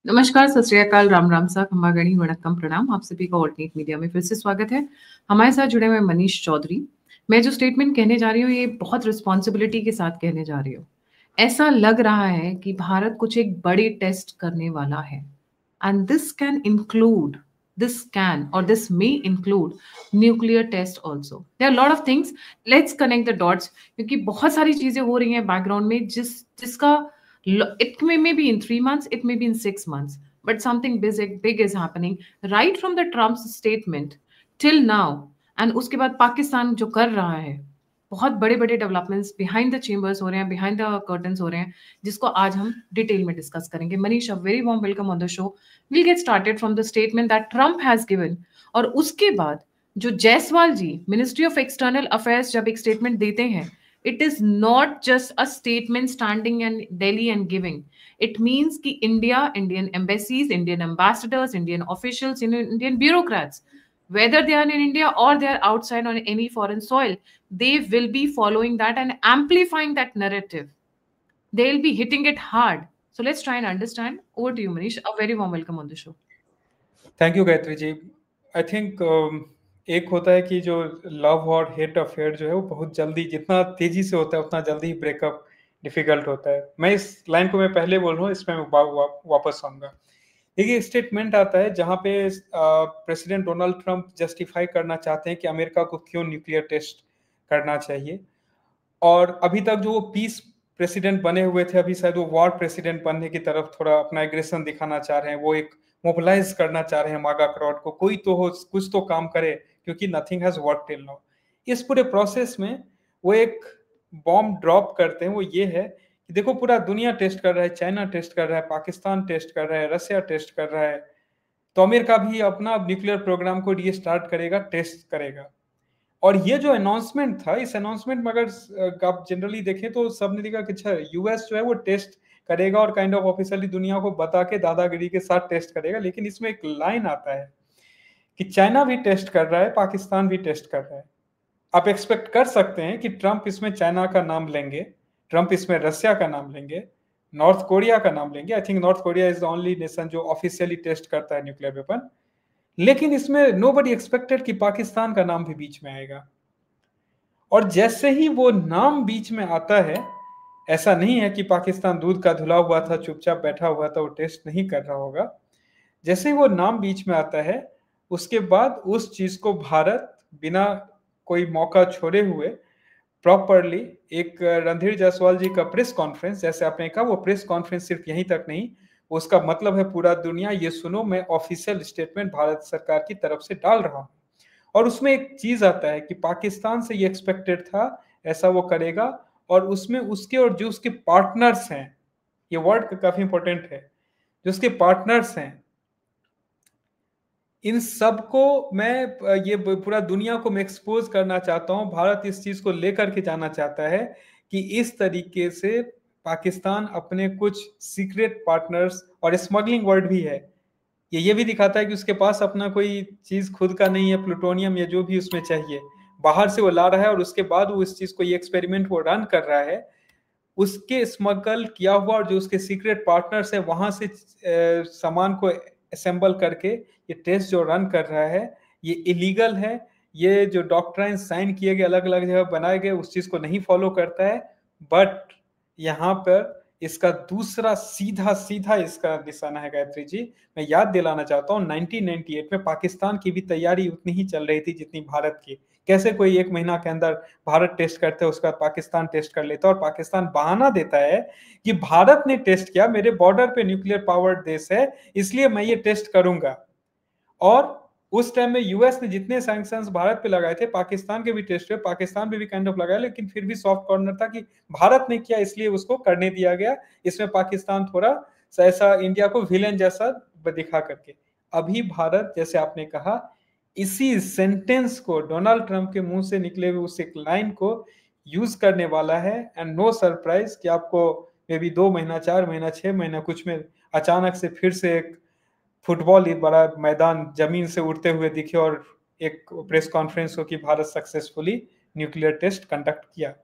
नमस्कार, सत श्री अकाल, राम राम सा, खम्बा गणी, वणक्कम, प्रणाम। आप सभी का ऑल्टरनेट मीडिया में फिर से स्वागत है। हमारे साथ जुड़े हुए मनीष चौधरी। मैं जो स्टेटमेंट कहने जा रही हूँ ये बहुत रिस्पॉन्सिबिलिटी के साथ कहने जा रही हूँ। ऐसा लग रहा है कि भारत कुछ एक बड़ी टेस्ट करने वाला है and this may include nuclear test also. There are a lot of things. Let's connect the dots क्योंकि बहुत सारी चीजें हो रही हैं बैकग्राउंड में जिसका it may be in 3 months, it may be in 6 months, but something big is happening right from the Trump's statement till now. And उसके बाद पाकिस्तान जो कर रहा है, बहुत बड़े बड़े डेवलपमेंट्स बिहाइंड द चेंबर्स हो रहे हैं, बिहाइंड द कर्टन्स हो रहे हैं, जिसको आज हम डिटेल में डिस्कस करेंगे। Manish, a very warm welcome on the show. Will get started from the statement that Trump has given, और उसके बाद जो जायसवाल जी मिनिस्ट्री ऑफ एक्सटर्नल अफेयर्स जब एक स्टेटमेंट देते हैं, it is not just a statement standing in Delhi and giving. It means कि India, Indian embassies, Indian ambassadors, Indian officials, Indian bureaucrats, whether they are in India or they are outside on any foreign soil, they will be following that and amplifying that narrative. They'll be hitting it hard. So let's try and understand. Over to you, Manish. A very warm welcome on the show. Thank you Gayatri ji. I think एक होता है कि जो love और hate affair जो है वो बहुत जल्दी, जितना तेजी से होता है उतना जल्दी ही ब्रेकअप डिफिकल्ट होता है। मैं इस लाइन को मैं पहले बोल रहा हूँ, इसमें मैं वापस आऊंगा। देखिए, स्टेटमेंट आता है जहाँ पे प्रेसिडेंट डोनाल्ड ट्रंप जस्टिफाई करना चाहते हैं कि अमेरिका को क्यों न्यूक्लियर टेस्ट करना चाहिए। और अभी तक जो वो पीस प्रेसिडेंट बने हुए थे, अभी शायद वो वॉर प्रेसिडेंट बनने की तरफ थोड़ा अपना एग्रेशन दिखाना चाह रहे हैं। वो एक मोबिलाइज करना चाह रहे हैं मागा क्राउड को, कोई तो हो, कुछ तो काम करे, क्योंकि nothing has work till now. इस पूरे प्रोसेस में वो एक बॉम्ब ड्रॉप करते हैं, वो ये है कि देखो पूरा दुनिया टेस्ट कर रहा है, चाइना टेस्ट कर रहा है, पाकिस्तान टेस्ट कर रहा है, रशिया टेस्ट कर रहा है, तो अमेरिका भी अपना न्यूक्लियर प्रोग्राम को रीस्टार्ट करेगा, टेस्ट करेगा। और ये जो अनाउंसमेंट था, इस अनाउंसमेंट में अगर आप जनरली देखें तो सबने देखा कि अच्छा यूएस जो है वो टेस्ट करेगा और काइंड ऑफ ऑफिशियली दुनिया को बता के दादागिरी के साथ टेस्ट करेगा। लेकिन इसमें एक लाइन आता है कि चाइना भी टेस्ट कर रहा है, पाकिस्तान भी टेस्ट कर रहा है। आप एक्सपेक्ट कर सकते हैं कि ट्रंप इसमें चाइना का नाम लेंगे, ट्रंप इसमें रशिया का नाम लेंगे, नॉर्थ कोरिया का नाम लेंगे। I think north Korea is the only nation जो ऑफिशियली टेस्ट करता है न्यूक्लियर वेपन। लेकिन इसमें नोबडी एक्सपेक्टेड कि पाकिस्तान का नाम भी बीच में आएगा। और जैसे ही वो नाम बीच में आता है, ऐसा नहीं है कि पाकिस्तान दूध का धुला हुआ था, चुपचाप बैठा हुआ था, वो टेस्ट नहीं कर रहा होगा। जैसे ही वो नाम बीच में आता है, उसके बाद उस चीज को भारत बिना कोई मौका छोड़े हुए प्रॉपरली एक रणधीर जायसवाल जी का प्रेस कॉन्फ्रेंस, जैसे आपने कहा, वो प्रेस कॉन्फ्रेंस सिर्फ यहीं तक नहीं, उसका मतलब है पूरा दुनिया ये सुनो, मैं ऑफिशियल स्टेटमेंट भारत सरकार की तरफ से डाल रहा हूं। और उसमें एक चीज आता है कि पाकिस्तान से ये एक्सपेक्टेड था, ऐसा वो करेगा। और उसमें उसके और जो उसके पार्टनर्स हैं, ये वर्ड काफी इंपॉर्टेंट है, जो उसके पार्टनर्स हैं, इन सबको मैं ये पूरा दुनिया को मैं एक्सपोज करना चाहता हूं। भारत इस चीज को लेकर के जाना चाहता है कि इस तरीके से पाकिस्तान अपने कुछ सीक्रेट पार्टनर्स, और स्मगलिंग वर्ड भी है, ये भी दिखाता है कि उसके पास अपना कोई चीज खुद का नहीं है, प्लूटोनियम या जो भी उसमें चाहिए बाहर से वो ला रहा है, और उसके बाद वो इस चीज को, ये एक्सपेरिमेंट वो रन कर रहा है, उसके स्मगल किया हुआ और जो उसके सीक्रेट पार्टनर्स है वहां से सामान को असेंबल करके ये टेस्ट जो रन कर रहा है, ये इलीगल है। ये जो डॉक्ट्राइन साइन किए गए, अलग अलग जगह बनाए गए, उस चीज को नहीं फॉलो करता है। बट यहाँ पर इसका दूसरा सीधा सीधा इसका निशाना है। गायत्री जी, मैं याद दिलाना चाहता हूँ, 1998 में पाकिस्तान की भी तैयारी उतनी ही चल रही थी जितनी भारत की। कैसे कोई 1 महीना के अंदर भारत टेस्ट करते है, उसके बाद पाकिस्तान टेस्ट कर लेता है, और पाकिस्तान बहाना देता है कि भारत ने टेस्ट किया, मेरे बॉर्डर पे न्यूक्लियर पावर्ड देश है, इसलिए मैं ये टेस्ट करूंगा। और उस टाइम में यूएस ने जितने सैंक्शंस भारत पे लगाए थे, पाकिस्तान के भी टेस्ट हुए, पाकिस्तान पे भी काइंड ऑफ लगाया, लेकिन फिर भी सॉफ्ट कॉर्नर था कि भारत ने किया इसलिए उसको करने दिया गया। इसमें पाकिस्तान थोड़ा ऐसा इंडिया को विलेन जैसा दिखा करके। अभी भारत, जैसे आपने कहा, इसी सेंटेंस को, डोनाल्ड ट्रंप के मुंह से निकले हुए उस एक लाइन को यूज करने वाला है। एंड नो सरप्राइज कि आपको मे बी 2 महीना, 4 महीना, 6 महीना कुछ में अचानक से फिर से एक फुटबॉल ही बड़ा मैदान जमीन से उड़ते हुए दिखे और एक प्रेस कॉन्फ्रेंस हो कि Bharat successfully nuclear test conduct किया।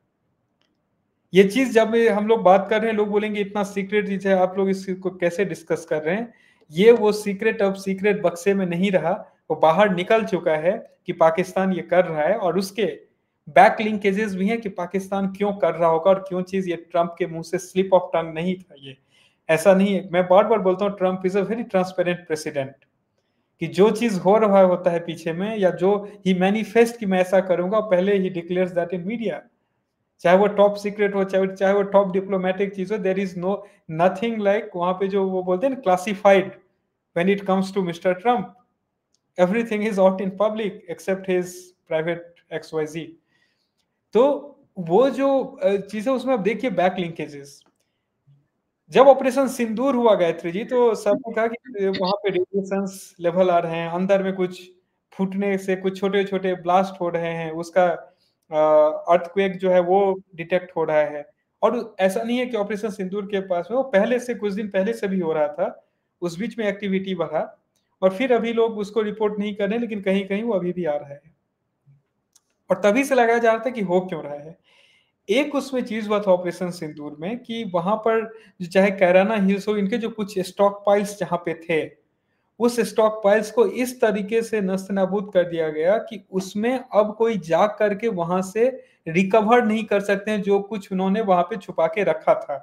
ये चीज जब हम लोग बात कर रहे हैं, लोग बोलेंगे इतना सीक्रेट चीज है, आप लोग इसको कैसे डिस्कस कर रहे हैं। ये वो सीक्रेट अब सीक्रेट बक्से में नहीं रहा, वो बाहर निकल चुका है कि पाकिस्तान ये कर रहा है, और उसके बैक लिंकेजेस भी हैं कि पाकिस्तान क्यों कर रहा होगा और क्यों चीज ये ट्रंप के मुंह से स्लिप ऑफ टंग नहीं था। ये ऐसा नहीं है, मैं बार बार बोलता हूँ Trump is a very transparent president, कि जो चीज हो रहा होता है पीछे में, या जो ही मैनिफेस्ट कि मैं ऐसा करूंगा, पहले ही डिक्लेयर्स दैट इन मीडिया, चाहे वो टॉप सीक्रेट हो, चाहे वो टॉप डिप्लोमेटिक चीज हो, there is no nothing like वहां पे जो वो बोलते हैं classified when it comes to mister Trump, everything is out in public except his private XYZ। तो वो जो चीज है उसमें आप देखिए बैक लिंकेजेस। जब ऑपरेशन सिंदूर हुआ गायत्री जी, तो सबने कहा कि वहां पे रेडिएशंस लेवल आ रहे हैं, अंदर में कुछ फूटने से कुछ छोटे छोटे ब्लास्ट हो रहे हैं, उसका अर्थक्वेक जो है वो डिटेक्ट हो रहा है। और ऐसा नहीं है कि ऑपरेशन सिंदूर के पास में, वो पहले से कुछ दिन पहले से भी हो रहा था, उस बीच में एक्टिविटी बढ़ा, और फिर अभी लोग उसको रिपोर्ट नहीं कर रहे, लेकिन कहीं कहीं वो अभी भी आ रहा है, और तभी से लगाया जा रहा था कि हो क्यों रहा है। एक उसमें चीज हुआ था ऑपरेशन सिंदूर में कि वहां पर जो चाहे कैराना हिल्स हो, इनके जो कुछ स्टॉक पाइल्स जहां पे थे, उस स्टॉक पाइल्स को इस तरीके से नस्त नाबूद कर दिया गया कि उसमें अब कोई जा करके वहां से रिकवर नहीं कर सकते हैं जो कुछ उन्होंने वहां पे छुपा के रखा था।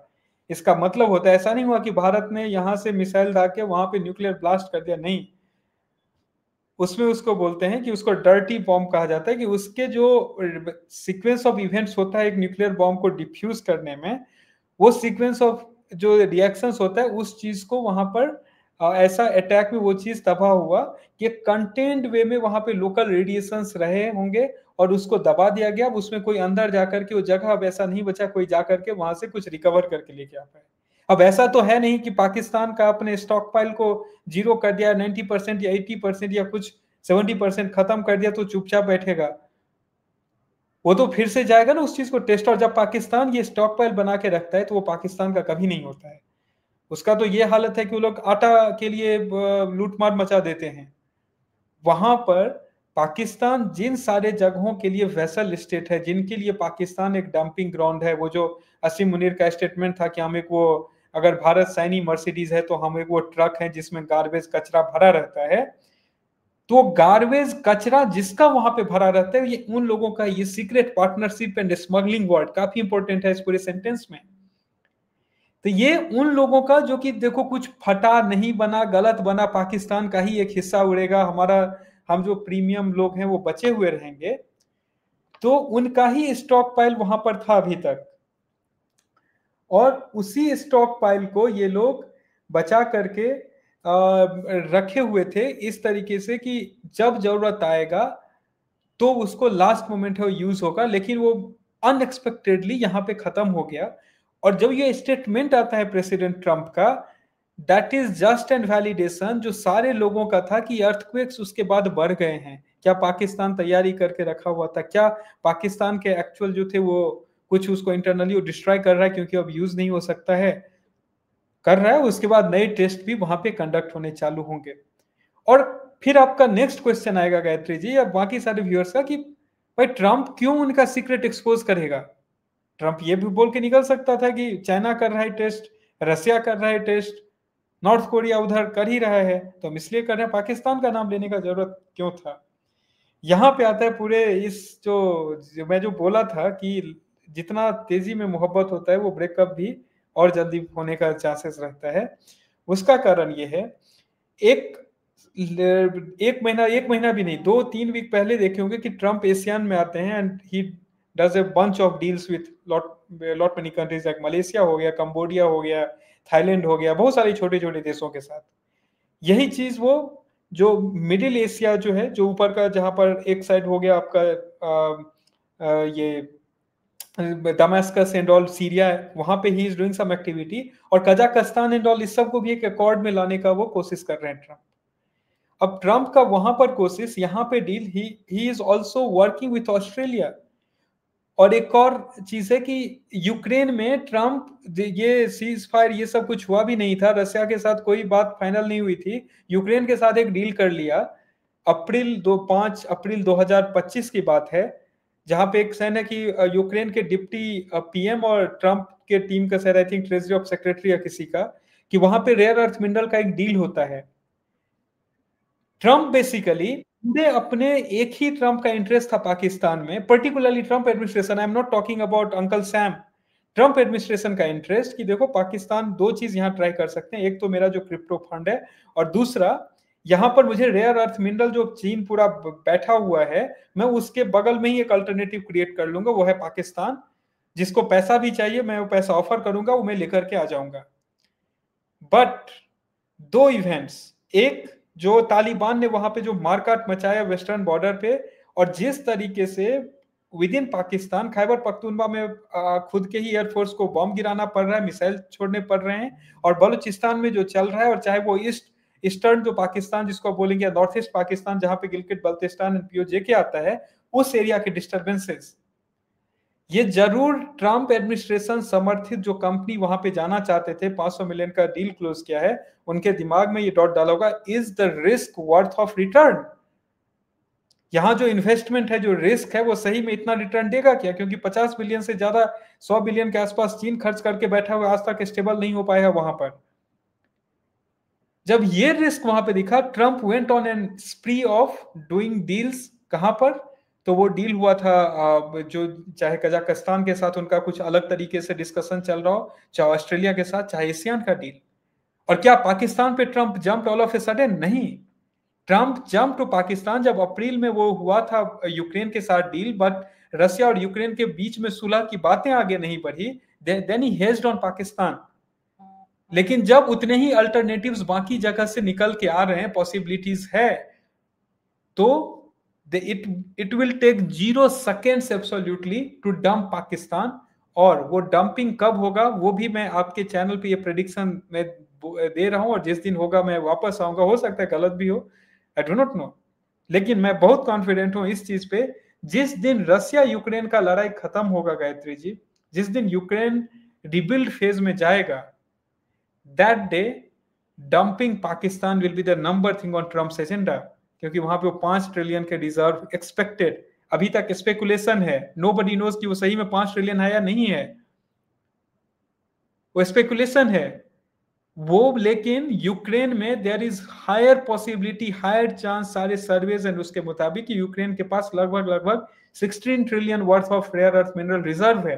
इसका मतलब होता है ऐसा नहीं हुआ कि भारत ने यहां से मिसाइल दाग के वहां पे न्यूक्लियर ब्लास्ट कर दिया, नहीं, उसमें उसको बोलते हैं कि उसको डर्टी बॉम्ब कहा जाता है, कि उसके जो सीक्वेंस ऑफ इवेंट्स होता है एक न्यूक्लियर बॉम्ब को डिफ्यूज करने में, वो सीक्वेंस ऑफ जो रिएक्शंस होता है उस चीज को वहां पर ऐसा अटैक में वो चीज तबाह हुआ कि कंटेन्ड वे में वहां पे लोकल रेडिएशंस रहे होंगे और उसको दबा दिया गया। अब उसमें कोई अंदर जाकर के वो जगह अब ऐसा नहीं बचा कोई जाकर के वहां से कुछ रिकवर करके लेके आ पाए। अब ऐसा तो है नहीं कि पाकिस्तान का अपने स्टॉक पाइल को जीरो कर दिया, 90% या 80% या कुछ 70% खत्म कर दिया तो चुपचाप बैठेगा। वो तो फिर से जाएगा ना उस चीज को टेस्ट, और जब पाकिस्तान ये स्टॉक पाइल बना के रखता है तो वो पाकिस्तान का कभी नहीं होता है। उसका तो ये हालत है कि वो लोग आटा के लिए लूटमार मचा देते हैं। वहां पर पाकिस्तान जिन सारे जगहों के लिए वेसल स्टेट है, जिनके लिए पाकिस्तान एक डंपिंग ग्राउंड है, वो जो असीम मुनीर का स्टेटमेंट था कि हम एक वो अगर भारत सैनी मर्सिडीज है तो हम एक वो ट्रक है जिसमें गार्बेज कचरा भरा रहता है, तो गार्बेज कचरा जिसका वहां पे भरा रहता है ये उन लोगों का, ये secret partnership and smuggling word काफी इंपॉर्टेंट है इस पूरे सेंटेंस में। तो ये उन लोगों का जो कि देखो कुछ फटा नहीं बना, गलत बना, पाकिस्तान का ही एक हिस्सा उड़ेगा, हमारा हम जो प्रीमियम लोग हैं वो बचे हुए रहेंगे, तो उनका ही स्टॉक पाइल वहां पर था अभी तक। और उसी स्टॉक पाइल को ये लोग बचा करके रखे हुए थे इस तरीके से कि जब जरूरत आएगा तो उसको लास्ट मोमेंट है वो यूज होगा, लेकिन वो अनएक्सपेक्टेडली यहाँ पे खत्म हो गया। और जब ये स्टेटमेंट आता है प्रेसिडेंट ट्रंप का, that is just and validation जो सारे लोगों का था कि अर्थक्वेक्स उसके बाद बढ़ गए हैं, क्या पाकिस्तान तैयारी करके रखा हुआ था, क्या पाकिस्तान के एक्चुअल जो थे वो कुछ उसको इंटरनली वो डिस्ट्रॉय कर रहा है क्योंकि अब यूज नहीं हो सकता है, कर रहा है। उसके बाद नए टेस्ट भी वहां पे कंडक्ट होने चालू होंगे। और फिर आपका नेक्स्ट क्वेश्चन आएगा गायत्री जी या बाकी सारे व्यूअर्स का कि भाई ट्रंप क्यों उनका सीक्रेट एक्सपोज करेगा। ट्रंप ये भी बोल के निकल सकता था कि चाइना कर रहा है टेस्ट, रसिया कर रहा है टेस्ट, नॉर्थ कोरिया उधर कर ही रहा है, तो हम इसलिए कर रहे हैं, पाकिस्तान का नाम लेने का जरूरत क्यों था। यहाँ पे आता है पूरे इस जो मैं जो बोला था कि जितना तेजी में मोहब्बत होता है वो ब्रेकअप भी और जल्दी होने का चांसेस रहता है। उसका कारण ये है, एक एक महीना भी नहीं, 2-3 वीक पहले देखे होंगे कि ट्रंप एशियान में आते हैं and he does a bunch of deals with lot many countries like Malaysia हो गया, कंबोडिया हो गया, थाईलैंड हो गया, बहुत सारे छोटे छोटे देशों के साथ। यही चीज वो जो मिडिल एशिया जो है, जो ऊपर का जहां पर एक साइड हो गया आपका ये दमास्कस एंड ऑल, सीरिया, वहां पे he is doing some activity, और कजाकिस्तान एंड ऑल, इस सब को भी एक अकॉर्ड में लाने का वो कोशिश कर रहे हैं ट्रंप। अब ट्रंप का वहां पर कोशिश, यहाँ पे deal, he is also working with Australia. और एक और चीज है कि यूक्रेन में ट्रंप ये सीज फायर ये सब कुछ हुआ भी नहीं था, रशिया के साथ कोई बात फाइनल नहीं हुई थी, यूक्रेन के साथ एक डील कर लिया। 5 अप्रैल 2025 की बात है, जहां पे एक साइन है कि यूक्रेन के डिप्टी पीएम और ट्रंप के टीम का शायद I think treasury of secretary या किसी का, कि वहां पे रेयर अर्थ मिनरल का एक डील होता है। ट्रम्प बेसिकली अपने एक ही ट्रम्प का इंटरेस्ट था पाकिस्तान में, particularly Trump administration, I am not talking about uncle Sam, Trump administration का इंटरेस्ट कि देखो पाकिस्तान दो चीज यहां ट्राई कर सकते हैं, एक तो मेरा जो क्रिप्टो फंड है, और दूसरा यहां पर मुझे रेयर अर्थ मिनरल जो चीन पूरा बैठा हुआ है, मैं उसके बगल में ही एक अल्टरनेटिव क्रिएट कर लूंगा, वो है पाकिस्तान। जिसको पैसा भी चाहिए मैं वो पैसा ऑफर करूंगा, वो मैं लेकर के आ जाऊंगा। बट दो इवेंट्स, एक जो तालिबान ने वहां पे जो मारकाट मचाया वेस्टर्न बॉर्डर पे, और जिस तरीके से विद इन पाकिस्तान खैबर पख्तूनख्वा में खुद के ही एयरफोर्स को बॉम्ब गिराना पड़ रहा है, मिसाइल छोड़ने पड़ रहे हैं, और बलूचिस्तान में जो चल रहा है, और चाहे वो ईस्टर्न जो पाकिस्तान जिसको बोलेंगे नॉर्थ ईस्ट पाकिस्तान, जहां पे गिलगित बल्तिस्तान एंड पीओजे आता है, उस एरिया के डिस्टर्बेंसेस, ये जरूर ट्रम्प एडमिनिस्ट्रेशन समर्थित जो कंपनी वहां पे जाना चाहते थे, 500 मिलियन का डील क्लोज किया है, उनके दिमाग में ये डॉट डाला होगा, is the risk worth of return? यहां जो इन्वेस्टमेंट है, जो रिस्क है, वो सही में इतना रिटर्न देगा क्या? क्योंकि 50 बिलियन से ज्यादा 100 बिलियन के आसपास चीन खर्च करके बैठा हुआ, आज तक स्टेबल नहीं हो पाया वहां पर। जब ये रिस्क वहां पे दिखा, Trump went on an स्प्री of doing deals. कहां पर? तो वो डील हुआ था जो चाहे कजाकिस्तान के साथ उनका कुछ अलग तरीके से डिस्कशन चल रहा हो, चाहे ऑस्ट्रेलिया के साथ, चाहे एशियन का डील। और क्या पाकिस्तान पे Trump jump all of a sudden? नहीं, ट्रम्प जंप टू पाकिस्तान जब अप्रैल में वो हुआ था यूक्रेन के साथ डील, बट रशिया और यूक्रेन के बीच में सुलह की बातें आगे नहीं बढ़ी, then he hedged on Pakistan. लेकिन जब उतने ही अल्टरनेटिव्स बाकी जगह से निकल के आ रहे हैं, पॉसिबिलिटीज है, तो it will take 0 seconds absolutely to dump Pakistan. और वो डंपिंग कब होगा वो भी मैं आपके चैनल पे ये प्रेडिक्शन में दे रहा हूं, और जिस दिन होगा मैं वापस आऊंगा, हो सकता है गलत भी हो, आई डो नॉट नो, लेकिन मैं बहुत कॉन्फिडेंट हूं इस चीज पे, जिस दिन रशिया यूक्रेन का लड़ाई खत्म होगा गायत्री जी, जिस दिन यूक्रेन रिबिल्ड फेज में जाएगा, that day dumping Pakistan will be the number thing on Trump's agenda. क्योंकि वहां पे वो 5 ट्रिलियन के रिजर्व एक्सपेक्टेड, अभी तक स्पेकुलेशन है, नोबडी नोज कि वो सही में 5 ट्रिलियन है या नहीं है, वो स्पेकुलेशन है वो। लेकिन यूक्रेन में there is higher possibility, higher chance, सारे सर्वेज एंड उसके मुताबिक यूक्रेन के पास लगभग 16 trillion worth of rare earth mineral reserve है।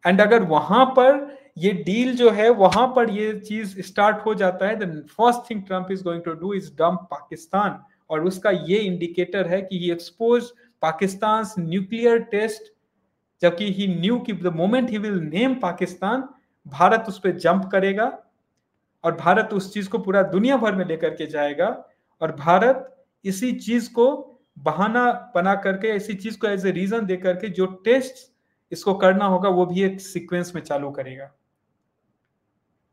एंड अगर वहां पर ये डील जो है, वहां पर ये चीज स्टार्ट हो जाता है, then first thing Trump is going to do is dump Pakistan. और उसका ये इंडिकेटर है कि he expose Pakistan nuclear test, जबकि ही न्यू कि the moment he will name Pakistan, Bharat उस पर जंप करेगा, और भारत उस चीज को पूरा दुनिया भर में लेकर के जाएगा, और भारत इसी चीज को बहाना बना करके, इसी चीज को एज ए रीजन दे करके जो टेस्ट इसको करना होगा वो भी एक सीक्वेंस में चालू करेगा।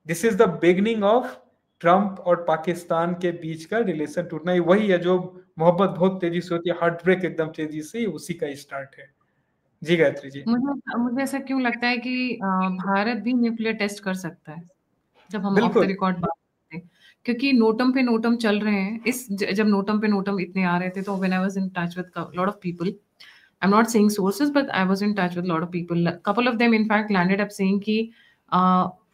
This is the beginning of Trump और पाकिस्तान के बीच का रिलेशन टूटना। वही है जो मोहब्बत बहुत तेजी से होती है, हार्ट ब्रेक एकदम तेजी से, उसी का स्टार्ट है। जी गायत्री जी। मुझे ऐसा क्यों लगता है कि भारत भी न्यूक्लियर टेस्ट कर सकता है, जब हम ऑफ द बिल्कुल रिकॉर्ड बात करते हैं, क्योंकि नोटम पे नोटम चल रहे हैं। जब नोटम पे नोटम इतने आ रहे थे, तो when I was in touch with lot of people, I'm not saying sources, but I was in touch with a lot of people. Couple of them, in fact, landed up saying कि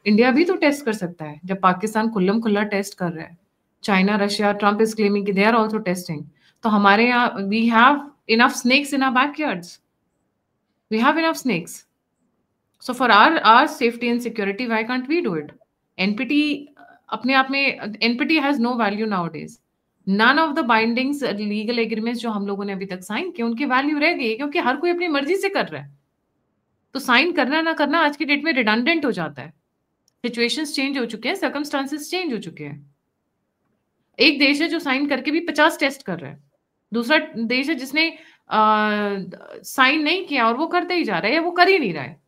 India भी तो test कर सकता है, जब पाकिस्तान खुल्लम खुल्ला test कर रहा है। China, Russia, Trump is claiming कि they are also testing. तो हमारे यहाँ we have enough snakes in our backyards. We have enough snakes. So for our safety and security, why can't we do it? NPT अपने आप में, NPT has no value nowadays. None of the bindings, legal agreements जो हम लोगों ने अभी तक sign किए, उनकी वैल्यू रह गई, क्योंकि हर कोई अपनी मर्जी से कर रहा है। तो साइन करना ना करना आज की डेट में रिडंडेंट हो जाता है। सिचुएशंस चेंज हो चुके हैं, सर्कमस्टांसेस चेंज हो चुके हैं। एक देश है जो साइन करके भी 50 टेस्ट कर रहा है, दूसरा देश है जिसने साइन नहीं किया और वो करते ही जा रहा है, या वो कर ही नहीं रहा है।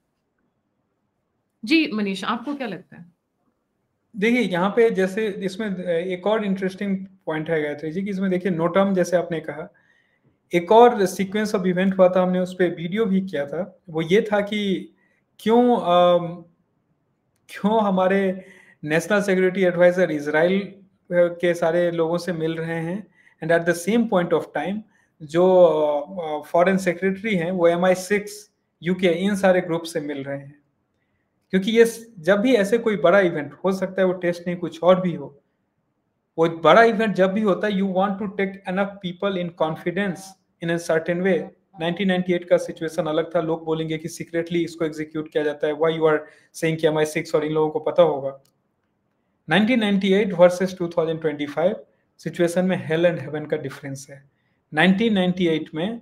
जी मनीष, आपको क्या लगता है? देखिए यहाँ पे जैसे इसमें एक और इंटरेस्टिंग पॉइंट है गायत्री जी, कि इसमें देखिए नोटम, जैसे आपने कहा, एक और सीक्वेंस ऑफ इवेंट हुआ था, हमने उस पर वीडियो भी किया था। वो ये था कि क्यों हमारे नेशनल सिक्योरिटी एडवाइजर इजराइल के सारे लोगों से मिल रहे हैं, and at the same point of time जो फॉरेन सेक्रेटरी हैं वो MI6 UK इन सारे ग्रुप से मिल रहे हैं। क्योंकि ये जब भी ऐसे कोई बड़ा इवेंट हो सकता है, वो टेस्ट नहीं कुछ और भी हो, वो बड़ा इवेंट जब भी होता है, you want to take enough people in confidence in a certain way. 1998 का सिचुएशन अलग था, लोग बोलेंगे कि सीक्रेटली इसको एग्जीक्यूट किया जाता है, व्हाई यू आर सेइंग कि MI6 और इन लोगों को पता होगा। 1998 वर्सेस 2025 सिचुएशन में हेल एंड हेवन का डिफरेंस है। 1998 में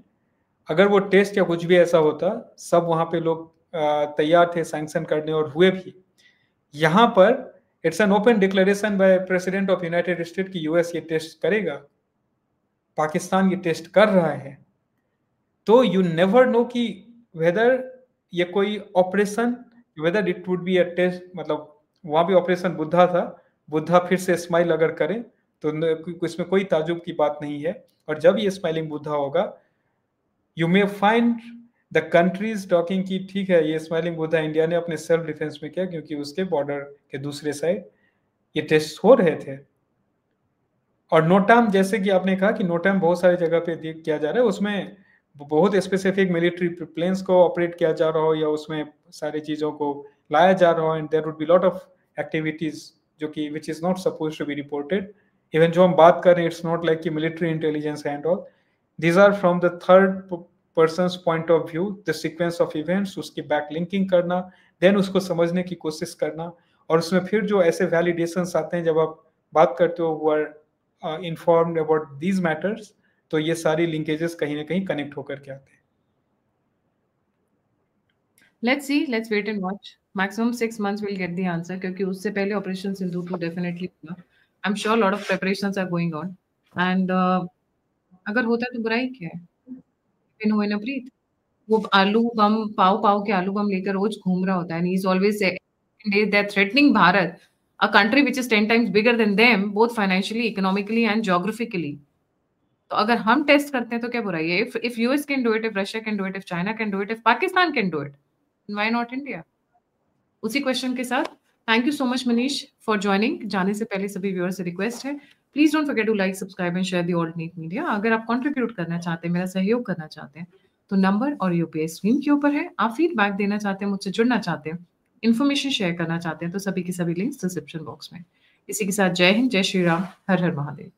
अगर वो टेस्ट या कुछ भी ऐसा होता, सब वहां पे लोग तैयार थे सैंक्शन करने, और हुए भी। यहां पर it's an open declaration by president of United State कि यूएस ये टेस्ट करेगा, पाकिस्तान ये टेस्ट कर रहा है। तो यू नेवर नो कि वेदर ये कोई operation, whether it would be a test, मतलब वहां भी ऑपरेशन बुद्धा था, बुद्धा फिर से स्माइल अगर करे तो इसमें कोई ताजुब की बात नहीं है। और जब ये स्माइलिंग बुद्धा होगा, you may find the countries talking कि ठीक है, ये स्माइलिंग बुद्धा इंडिया ने अपने सेल्फ डिफेंस में किया, क्योंकि उसके बॉर्डर के दूसरे साइड ये टेस्ट हो रहे थे। और नोटाम, जैसे कि आपने कहा कि नोटाम बहुत सारी जगह पे किया जा रहा है, उसमें बहुत स्पेसिफिक मिलिट्री प्लेन्स को ऑपरेट किया जा रहा हो, या उसमें सारी चीज़ों को लाया जा रहा हो, and there would be lot of activities जो कि which is not suppose to be reported. Even जो हम बात कर रहे हैं, इट्स नॉट लाइक कि military intelligence and all, these are from the third persons point of view, the sequence of events, उसकी बैक लिंकिंग करना, देन उसको समझने की कोशिश करना, और उसमें फिर जो ऐसे वैलिडेशंस आते हैं जब आप बात करते हो वो are informed about these matters, तो ये सारी लिंकेजेस कहीं ना कहीं कनेक्ट होकर के आते हैं। Let's see, let's wait and watch. Maximum 6 months we'll get the answer, क्योंकि उससे पहले ऑपरेशन सिंदूर तो डेफिनेटली होगा। I am sure lot of preparations are going on, and अगर होता है तो बुराई क्या है? इन हो इन प्रीत, वो आलू बम, पाव पाव के आलू बम लेकर रोज घूम रहा होता है, and he's always saying they're threatening Bharat, a country which is 10 times bigger than them, both financially, economically and geographically. तो अगर हम टेस्ट करते हैं तो क्या बुराई है? If US can do it, if Russia can do it, if China can do it, if Pakistan can do it, why not India? उसी क्वेश्चन के साथ thank you so much Manish for joining. जाने से पहले सभी व्यूअर्स से request है, please don't forget to like, subscribe and share the alternate media. अगर आप कंट्रीब्यूट करना चाहते हैं, मेरा सहयोग करना चाहते हैं, तो नंबर और यूपीआई स्क्रीन के ऊपर है। आप फीडबैक देना चाहते हैं, मुझसे जुड़ना चाहते हैं, इन्फॉर्मेशन शेयर करना चाहते हैं, तो सभी की सभी लिंक्स डिस्क्रिप्शन बॉक्स में। इसी के साथ जय हिंद, जय श्री राम, हर हर महादेव।